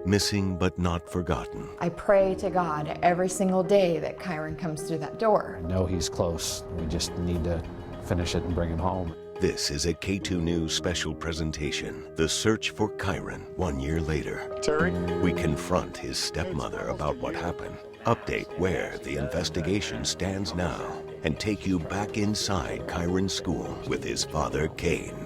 missing but not forgotten. I pray to God every single day that Kyron comes through that door. I know he's close. We just need to finish it and bring him home. This is a K2 News special presentation, The Search for Kyron 1 year later. Terry? We confront his stepmother about what happened, update where the investigation stands now, and take you back inside Kyron's school with his father, Kane.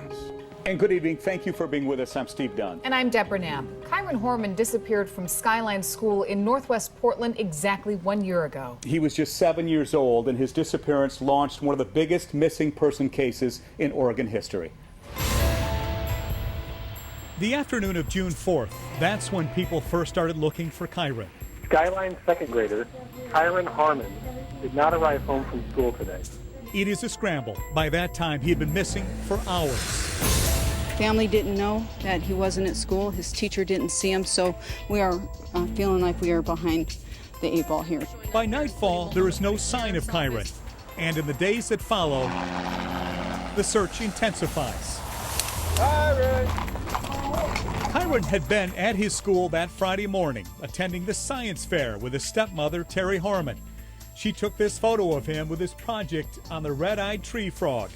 And good evening. Thank you for being with us. I'm Steve Dunn. And I'm Deborah Knapp. Kyron Horman disappeared from Skyline School in Northwest Portland exactly 1 year ago. He was just 7 years old, and his disappearance launched one of the biggest missing person cases in Oregon history. The afternoon of June 4th, that's when people first started looking for Kyron. Skyline second grader Kyron Horman did not arrive home from school today. It is a scramble. By that time, he had been missing for hours. Family didn't know that he wasn't at school. His teacher didn't see him, so we are feeling like we are behind the 8 ball here. By nightfall, there is no sign of Kyron. And in the days that follow, the search intensifies. Kyron had been at his school that Friday morning, attending the science fair with his stepmother, Terry Horman. She took this photo of him with his project on the red-eyed tree frog.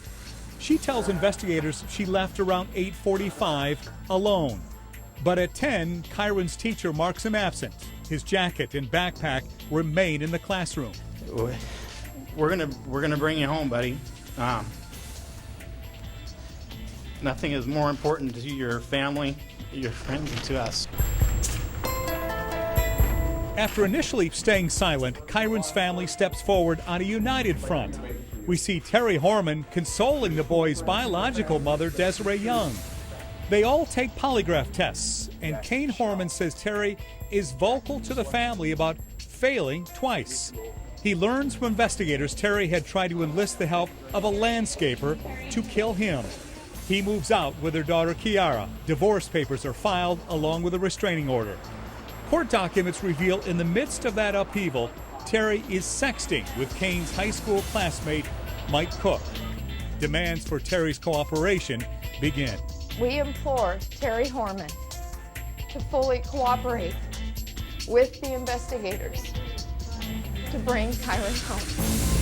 She tells investigators she left around 8:45 alone. But at 10, Kyron's teacher marks him absent. His jacket and backpack remain in the classroom. We're gonna bring you home, buddy. Nothing is more important to your family, your friends, and to us. After initially staying silent, Kyron's family steps forward on a united front. We see Terry Horman consoling the boy's biological mother, Desiree Young. They all take polygraph tests, and Kane Horman says Terry is vocal to the family about failing twice. He learns from investigators Terry had tried to enlist the help of a landscaper to kill him. He moves out with their daughter Kiara. Divorce papers are filed along with a restraining order. Court documents reveal in the midst of that upheaval, Terry is sexting with Kane's high school classmate, Mike Cook. Demands for Terry's cooperation begin. We implore Terry Horman to fully cooperate with the investigators to bring Kyron home.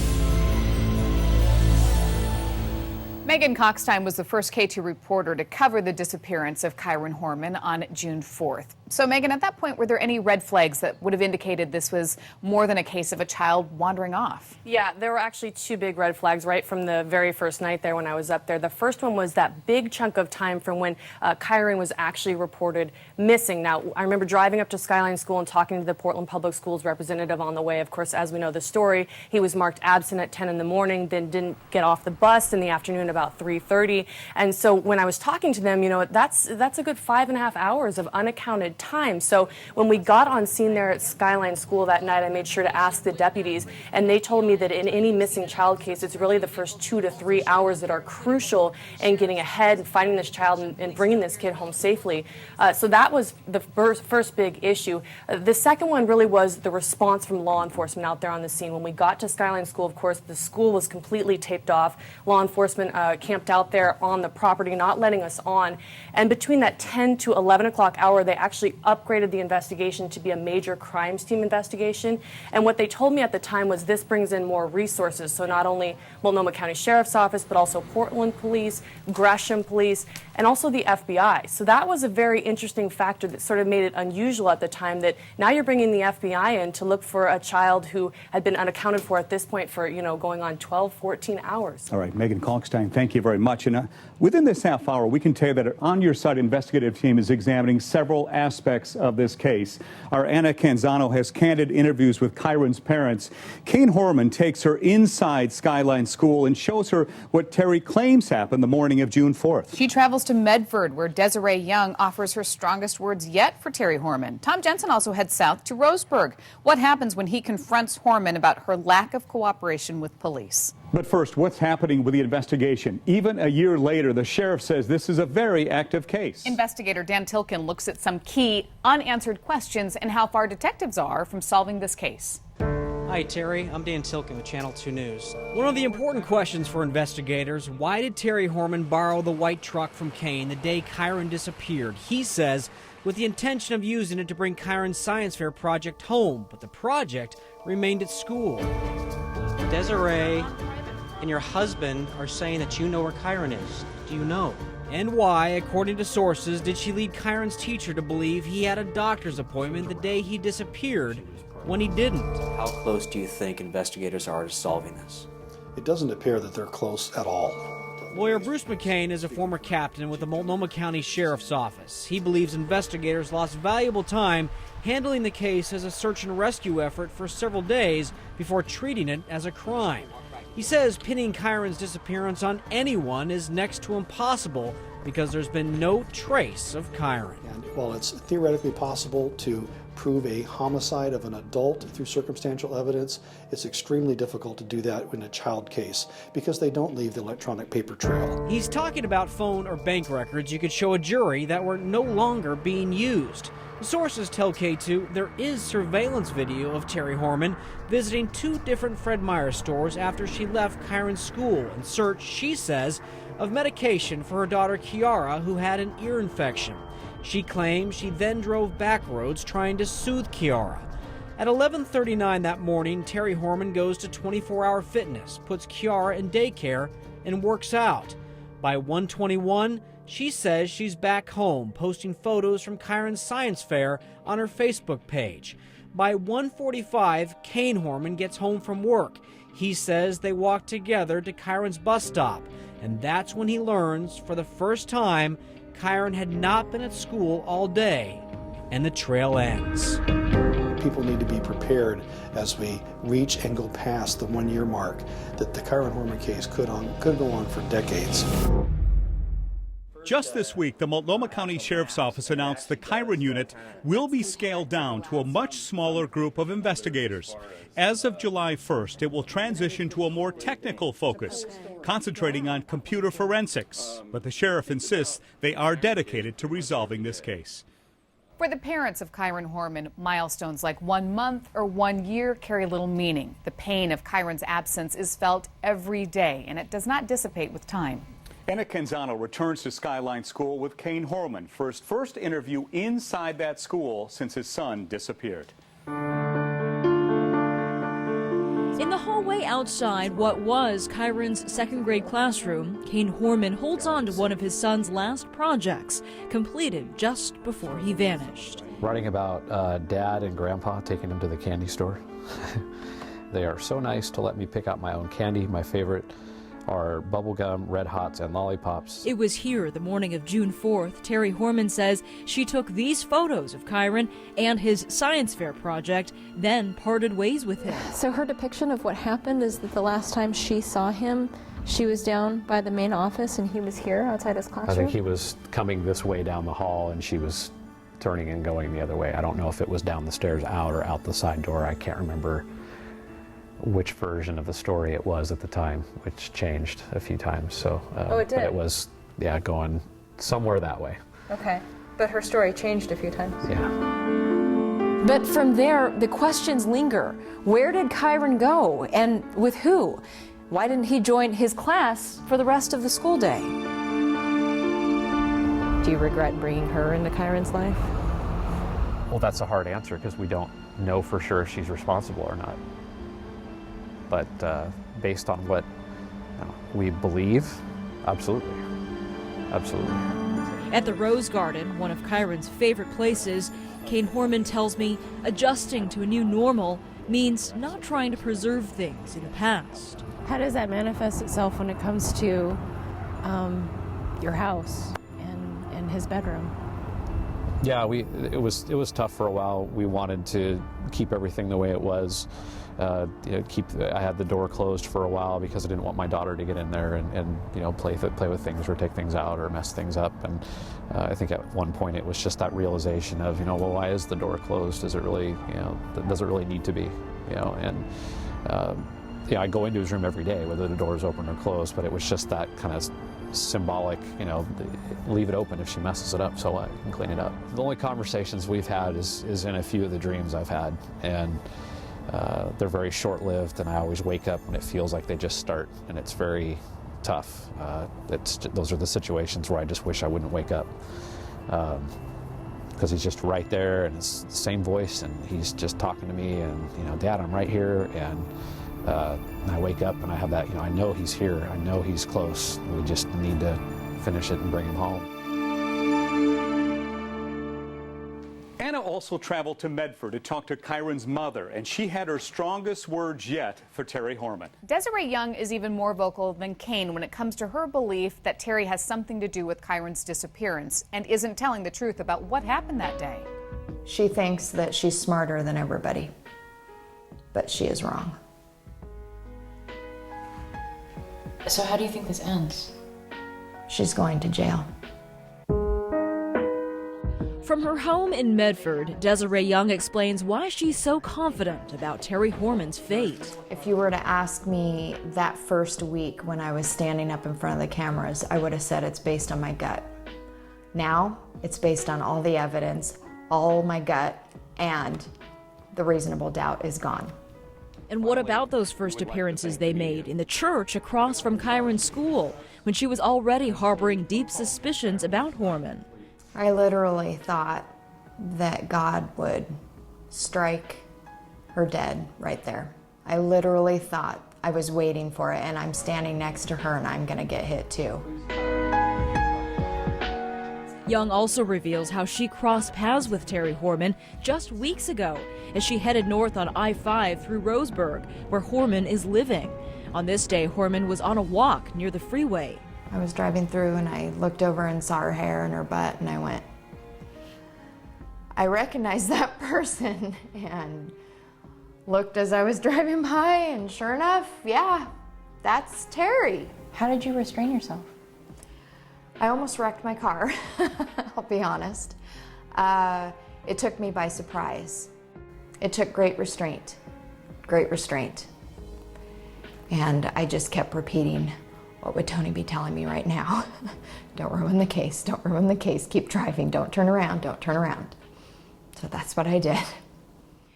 Megan Coxtime was the first K2 reporter to cover the disappearance of Kyron Horman on June 4th. So, Megan, at that point, were there any red flags that would have indicated this was more than a case of a child wandering off? Yeah, there were actually two big red flags right from the very first night there when I was up there. The first one was that big chunk of time from when Kyron was actually reported missing. Now, I remember driving up to Skyline School and talking to the Portland Public Schools representative on the way. Of course, as we know the story, he was marked absent at 10 in the morning, then didn't get off the bus in the afternoon about 3:30. And so when I was talking to them, you know, that's a good 5.5 hours of unaccounted time. So when we got on scene there at Skyline School that night, I made sure to ask the deputies, and they told me that in any missing child case, it's really the first 2 to 3 hours that are crucial in getting ahead and finding this child and bringing this kid home safely. So that was the first big issue. The second one really was the response from law enforcement out there on the scene. When we got to Skyline School, of course, the school was completely taped off. Law enforcement camped out there on the property, not letting us on. And between that 10 to 11 o'clock hour, they actually upgraded the investigation to be a major crimes team investigation. And what they told me at the time was this brings in more resources. So not only Multnomah County Sheriff's Office, but also Portland Police, Gresham Police, and also the FBI. So that was a very interesting factor that sort of made it unusual at the time, that now you're bringing the FBI in to look for a child who had been unaccounted for at this point for, you know, going on 12, 14 hours. All right, Megan Kalkstein, thank you very much. And within this half hour, we can tell you that our On Your Side investigative team is examining several aspects of this case. Our Anna Canzano has candid interviews with Kyron's parents. Kane Horman takes her inside Skyline School and shows her what Terry claims happened the morning of June 4th. She travels to Medford, where Desiree Young offers her strongest words yet for Terry Horman. Tom Jensen also heads south to Roseburg. What happens when he confronts Horman about her lack of cooperation with police? But first, what's happening with the investigation? Even a year later, the sheriff says this is a very active case. Investigator Dan Tilkin looks at some key unanswered questions and how far detectives are from solving this case. Hi, Terry. I'm Dan Tilkin with Channel 2 News. One of the important questions for investigators, why did Terry Horman borrow the white truck from Kane the day Kyron disappeared? He says with the intention of using it to bring Kyron's science fair project home, but the project remained at school. Desiree and your husband are saying that you know where Kyron is. Do you know? And why, according to sources, did she lead Kyron's teacher to believe he had a doctor's appointment the day he disappeared when he didn't? How close do you think investigators are to solving this? It doesn't appear that they're close at all. Lawyer Bruce McCain is a former captain with the Multnomah County Sheriff's Office. He believes investigators lost valuable time handling the case as a search and rescue effort for several days before treating it as a crime. He says pinning Kyron's disappearance on anyone is next to impossible because there's been no trace of Kyron. And while it's theoretically possible to prove a homicide of an adult through circumstantial evidence, it's extremely difficult to do that in a child case because they don't leave the electronic paper trail. He's talking about phone or bank records you could show a jury that were no longer being used. Sources tell K2 there is surveillance video of Terry Horman visiting 2 different Fred Meyer stores after she left Kyron's school in search, she says, of medication for her daughter Kiara, who had an ear infection. She claims she then drove back roads trying to soothe Kiara. At 11:39 that morning, Terry Horman goes to 24-Hour Fitness, puts Kiara in daycare, and works out. By 1:21, she says she's back home, posting photos from Kyron's science fair on her Facebook page. By 1:45, Kane Horman gets home from work. He says they walk together to Kyron's bus stop, and that's when he learns, for the first time, Kyron had not been at school all day, and the trail ends. People need to be prepared as we reach and go past the 1-year mark that the Kyron Horman case could go on for decades. Just this week, the Multnomah County Sheriff's Office announced the Kyron unit will be scaled down to a much smaller group of investigators. As of July 1st, it will transition to a more technical focus, concentrating on computer forensics. But the sheriff insists they are dedicated to resolving this case. For the parents of Kyron Horman, milestones like 1 month or 1 year carry little meaning. The pain of Kyron's absence is felt every day, and it does not dissipate with time. Anna Canzano returns to Skyline School with Kane Horman for his first interview inside that school since his son disappeared. In the hallway outside what was Kyron's 2nd grade classroom, Kane Horman holds on to one of his son's last projects, completed just before he vanished. Writing about Dad and Grandpa taking him to the candy store. They are so nice to let me pick out my own candy. My favorite are bubblegum, Red Hots, and lollipops. It was here the morning of June 4th. Terry Horman says she took these photos of Kyron and his science fair project, then parted ways with him. So her depiction of what happened is that the last time she saw him, she was down by the main office and he was here outside his classroom? I think he was coming this way down the hall and she was turning and going the other way. I don't know if it was down the stairs out or out the side door. I can't remember which version of the story it was at the time, which changed a few times. So, it did? But it was, yeah, going somewhere that way. Okay, but her story changed a few times. Yeah. But from there, the questions linger. Where did Kyron go, and with who? Why didn't he join his class for the rest of the school day? Do you regret bringing her into Kyron's life? Well, that's a hard answer because we don't know for sure if she's responsible or not. But based on what we believe, absolutely. Absolutely. At the Rose Garden, one of Kyron's favorite places, Kane Horman tells me adjusting to a new normal means not trying to preserve things in the past. How does that manifest itself when it comes to your house and his bedroom? Yeah, it was tough for a while. We wanted to keep everything the way it was. I had the door closed for a while because I didn't want my daughter to get in there and play with things or take things out or mess things up. And I think at one point it was just that realization of, well, why is the door closed? Does it really, does it really need to be? I go into his room every day, whether the door is open or closed, but it was just that kind of symbolic, leave it open. If she messes it up, so what? I can clean it up. The only conversations we've had is in a few of the dreams I've had, and they're very short-lived, and I always wake up and it feels like they just start, and it's very tough. Those are the situations where I just wish I wouldn't wake up. because he's just right there, and it's the same voice, and he's just talking to me, and, you know, Dad, I'm right here, and I wake up and I have that, you know, I know he's here, I know he's close. We just need to finish it and bring him home. Anna also traveled to Medford to talk to Kyron's mother, and she had her strongest words yet for Terry Horman. Desiree Young is even more vocal than Kane when it comes to her belief that Terry has something to do with Kyron's disappearance and isn't telling the truth about what happened that day. She thinks that she's smarter than everybody, but she is wrong. So how do you think this ends? She's going to jail. From her home in Medford, Desiree Young explains why she's so confident about Terry Horman's fate. If you were to ask me that first week when I was standing up in front of the cameras, I would have said it's based on my gut. Now, it's based on all the evidence, all my gut, and the reasonable doubt is gone. And what about those first appearances they made in the church across from Kyron's school, when she was already harboring deep suspicions about Horman? I literally thought that God would strike her dead right there. I literally thought I was waiting for it, and I'm standing next to her and I'm gonna get hit too. Young also reveals how she crossed paths with Terry Horman just weeks ago as she headed north on I-5 through Roseburg, where Horman is living. On this day, Horman was on a walk near the freeway. I was driving through and I looked over and saw her hair and her butt, and I went, I recognize that person, and looked as I was driving by, and sure enough, yeah, that's Terry. How did you restrain yourself? I almost wrecked my car, I'll be honest. It took me by surprise. It took great restraint. And I just kept repeating, what would Tony be telling me right now? Don't ruin the case, don't ruin the case, keep driving, don't turn around, don't turn around. So that's what I did.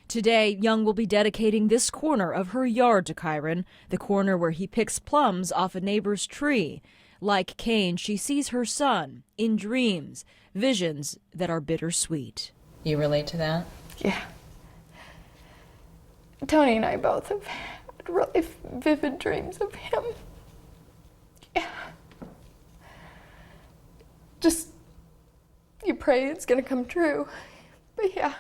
Today, Young will be dedicating this corner of her yard to Kyron, the corner where he picks plums off a neighbor's tree. Like Kane, she sees her son in dreams, visions that are bittersweet. You relate to that? Yeah. Tony and I both have had really vivid dreams of him. Yeah. Just, you pray it's gonna come true. But yeah.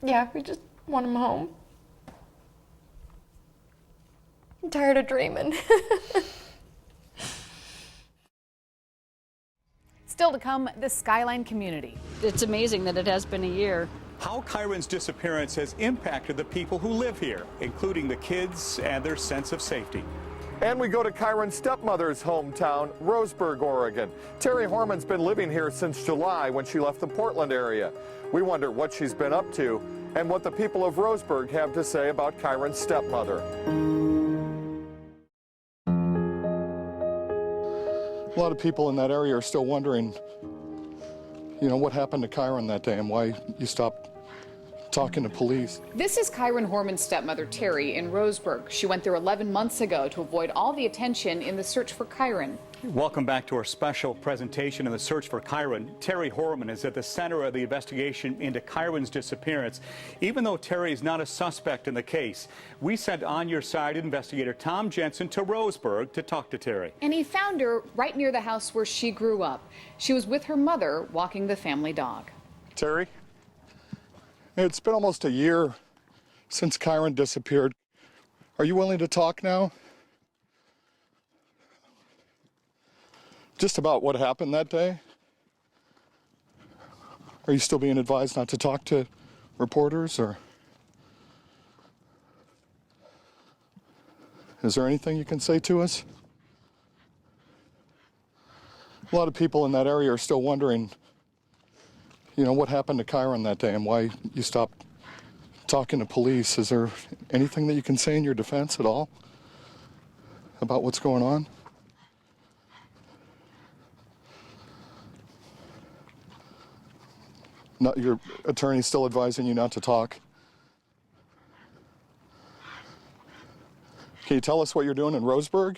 Yeah, we just want him home. I'm tired of dreaming. Still to come, the Skyline community. It's amazing that it has been a year. How Kyron's disappearance has impacted the people who live here, including the kids and their sense of safety. And we go to Kyron's stepmother's hometown, Roseburg, Oregon. Terry Horman's been living here since July when she left the Portland area. We wonder what she's been up to and what the people of Roseburg have to say about Kyron's stepmother. A lot of people in that area are still wondering, you know, what happened to Kyron that day and why you stopped talking to police. This is Kyron Horman's stepmother, Terry, in Roseburg. She went there 11 months ago to avoid all the attention in the search for Kyron. Welcome back to our special presentation in the search for Kyron. Terry Horman is at the center of the investigation into Kyron's disappearance. Even though Terry is not a suspect in the case, we sent On Your Side investigator Tom Jensen to Roseburg to talk to Terry. And he found her right near the house where she grew up. She was with her mother walking the family dog. Terry, it's been almost a year since Kyron disappeared. Are you willing to talk now? Just about what happened that day? Are you still being advised not to talk to reporters, or is there anything you can say to us? A lot of people in that area are still wondering, you know, what happened to Kyron that day and why you stopped talking to police. Is there anything that you can say in your defense at all about what's going on? Not, your attorney's still advising you not to talk. Can you tell us what you're doing in Roseburg?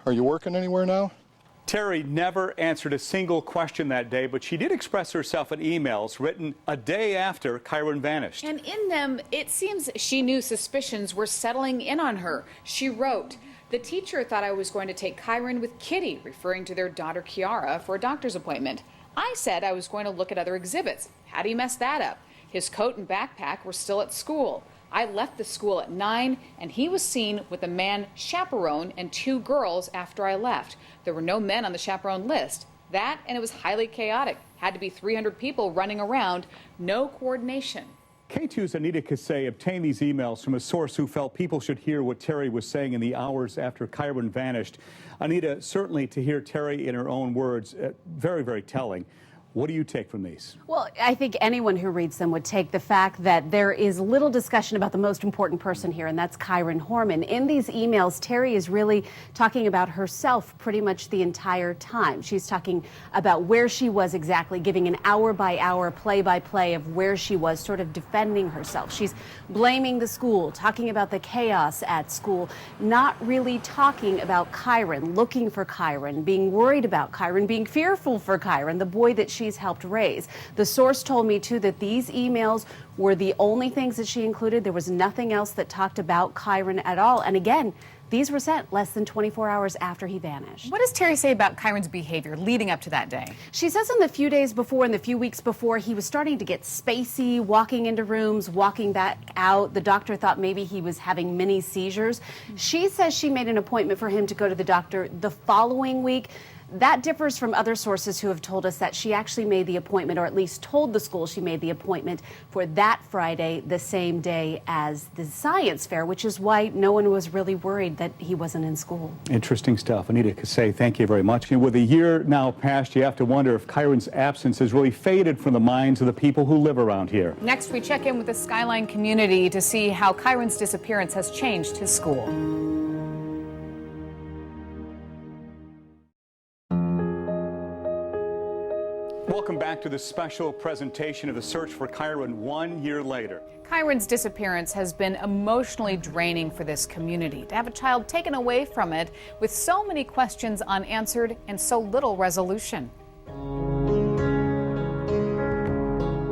Are you working anywhere now? Terry never answered a single question that day, but she did express herself in emails written a day after Kyron vanished. And in them, it seems she knew suspicions were settling in on her. She wrote, "The teacher thought I was going to take Kyron with Kitty," referring to their daughter Kiara, for a doctor's appointment. "I said I was going to look at other exhibits. How'd he mess that up? His coat and backpack were still at school. I left the school at 9, and he was seen with a man chaperone and 2 girls after I left. There were no men on the chaperone list. That, and it was highly chaotic. Had to be 300 people running around. No coordination." K2's Anita Kasey obtained these emails from a source who felt people should hear what Terry was saying in the hours after Kyron vanished. Anita, certainly to hear Terry in her own words, very, very telling. What do you take from these? Well, I think anyone who reads them would take the fact that there is little discussion about the most important person here, and that's Kyron Horman. In these emails, Terry is really talking about herself pretty much the entire time. She's talking about where she was exactly, giving an hour-by-hour, play-by-play of where she was, sort of defending herself. She's blaming the school, talking about the chaos at school, not really talking about Kyron, looking for Kyron, being worried about Kyron, being fearful for Kyron, the boy that she's helped raise. The source told me, too, that these emails were the only things that she included. There was nothing else that talked about Kyron at all. And again, these were sent less than 24 hours after he vanished. What does Terry say about Kyron's behavior leading up to that day? She says in the few days before and the few weeks before, he was starting to get spacey, walking into rooms, walking back out. The doctor thought maybe he was having mini seizures. She says she made an appointment for him to go to the doctor the following week. That differs from other sources who have told us that she actually made the appointment, or at least told the school she made the appointment for that Friday, the same day as the science fair, which is why no one was really worried that he wasn't in school. Interesting stuff. Anita Kasey, thank you very much. And with a year now past, you have to wonder if Kyron's absence has really faded from the minds of the people who live around here. Next, we check in with the Skyline community to see how Kyron's disappearance has changed his school. Welcome back to the special presentation of the search for Kyron 1 year later. Kyron's disappearance has been emotionally draining for this community. To have a child taken away from it with so many questions unanswered and so little resolution.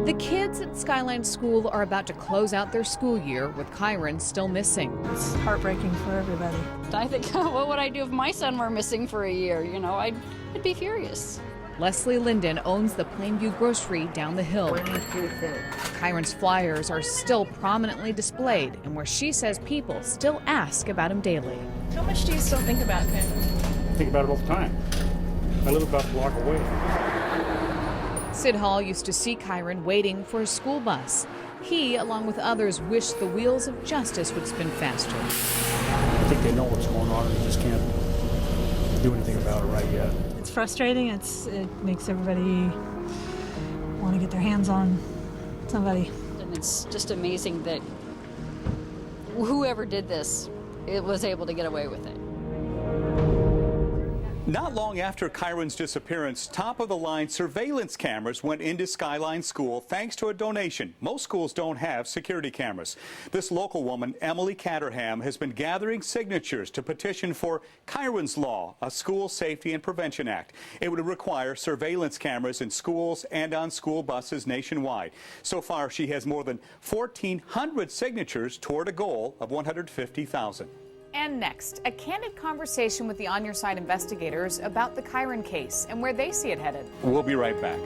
The kids at Skyline School are about to close out their school year with Kyron still missing. It's heartbreaking for everybody. I think, what would I do if my son were missing for a year? You know, I'd be furious. Leslie Linden owns the Plainview Grocery down the hill. Kyron's flyers are still prominently displayed, and where she says people still ask about him daily. How much do you still think about him? I think about it all the time. I live about a block away. Sid Hall used to see Kyron waiting for his school bus. He, along with others, wished the wheels of justice would spin faster. I think they know what's going on and they just can't do anything about it right yet. It's frustrating. It makes everybody want to get their hands on somebody. And it's just amazing that whoever did this, it was able to get away with it. Not long after Kyron's disappearance, top-of-the-line surveillance cameras went into Skyline School thanks to a donation. Most schools don't have security cameras. This local woman, Emily Catterham, has been gathering signatures to petition for Kyron's Law, a School Safety and Prevention Act. It would require surveillance cameras in schools and on school buses nationwide. So far, she has more than 1,400 signatures toward a goal of 150,000. And next, a candid conversation with the On Your Side investigators about the Kyron case and where they see it headed. We'll be right back.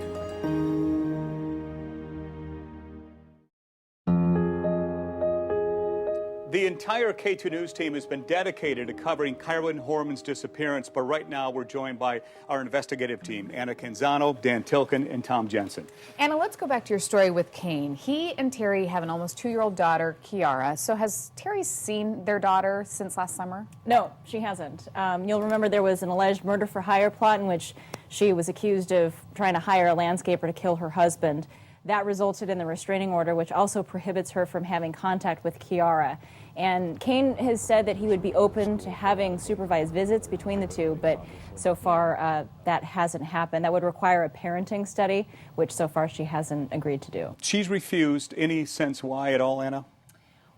The entire K2 News team has been dedicated to covering Kyron Horman's disappearance, but right now we're joined by our investigative team, Anna Canzano, Dan Tilken, and Tom Jensen. Anna, let's go back to your story with Kane. He and Terry have an almost 2-year-old daughter, Kiara. So has Terry seen their daughter since last summer? No, she hasn't. You'll remember there was an alleged murder-for-hire plot in which she was accused of trying to hire a landscaper to kill her husband. That resulted in the restraining order, which also prohibits her from having contact with Kiara. And Kane has said that he would be open to having supervised visits between the two, but so far that hasn't happened. That would require a parenting study, which so far she hasn't agreed to do. She's refused. Any sense why at all, Anna?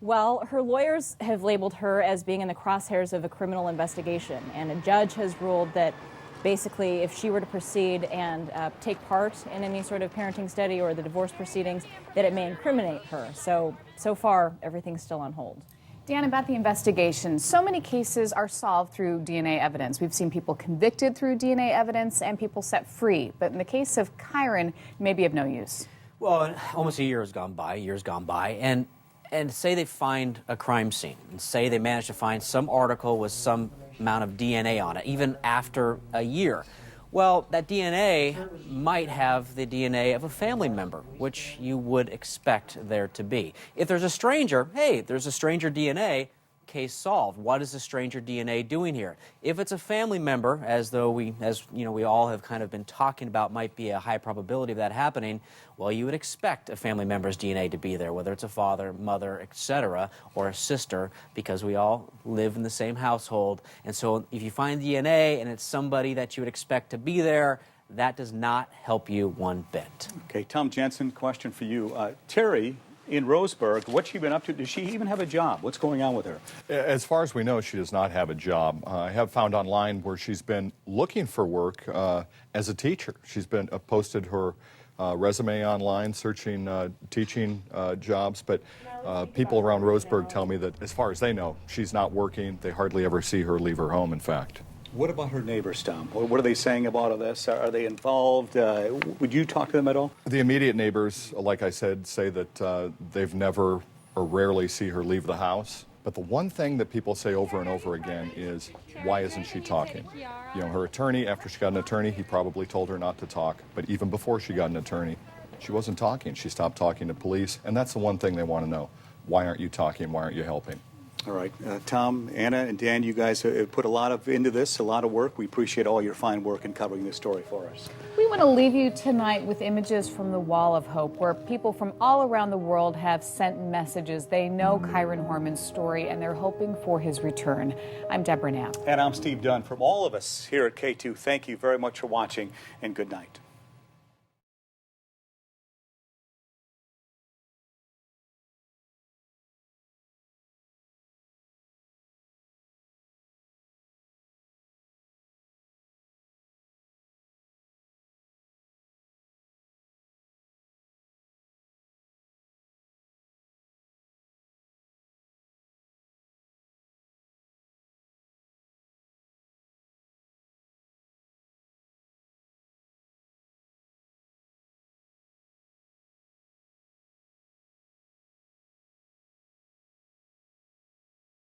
Well, her lawyers have labeled her as being in the crosshairs of a criminal investigation, and a judge has ruled that basically, if she were to proceed and take part in any sort of parenting study or the divorce proceedings, that it may incriminate her. So far, everything's still on hold. Dan, about the investigation, so many cases are solved through DNA evidence. We've seen people convicted through DNA evidence and people set free. But in the case of Kyron, it may be of no use. Well, almost a year has gone by, and say they find a crime scene, and say they manage to find some article with some amount of DNA on it, even after a year. Well, that DNA might have the DNA of a family member, which you would expect there to be. If there's a stranger, hey, there's a stranger DNA, case solved. What is the stranger DNA doing here? If it's a family member, as we all have kind of been talking about, might be a high probability of that happening, well, you would expect a family member's DNA to be there, whether it's a father, mother, etc., or a sister, because we all live in the same household. And so if you find DNA and it's somebody that you would expect to be there, that does not help you one bit. Okay, Tom Jensen, question for you. Terry in Roseburg, what's she been up to? Does she even have a job? What's going on with her? As far as we know, she does not have a job. I have found online where she's been looking for work as a teacher. She's been posted her resume online, searching teaching jobs, but people around Roseburg tell me that as far as they know, she's not working. They hardly ever see her leave her home, in fact. What about her neighbors, Tom? What are they saying about all this? Are they involved? Would you talk to them at all? The immediate neighbors, like I said, say that they've never or rarely see her leave the house. But the one thing that people say over and over again is, why isn't she talking? You know, her attorney, after she got an attorney, he probably told her not to talk. But even before she got an attorney, she wasn't talking. She stopped talking to police. And that's the one thing they want to know. Why aren't you talking? Why aren't you helping? All right. Tom, Anna, and Dan, you guys have put a lot into this, a lot of work. We appreciate all your fine work in covering this story for us. We want to leave you tonight with images from the Wall of Hope, where people from all around the world have sent messages. They know Kyron Horman's story, and they're hoping for his return. I'm Deborah Knapp. And I'm Steve Dunn. From all of us here at K2, thank you very much for watching, and good night.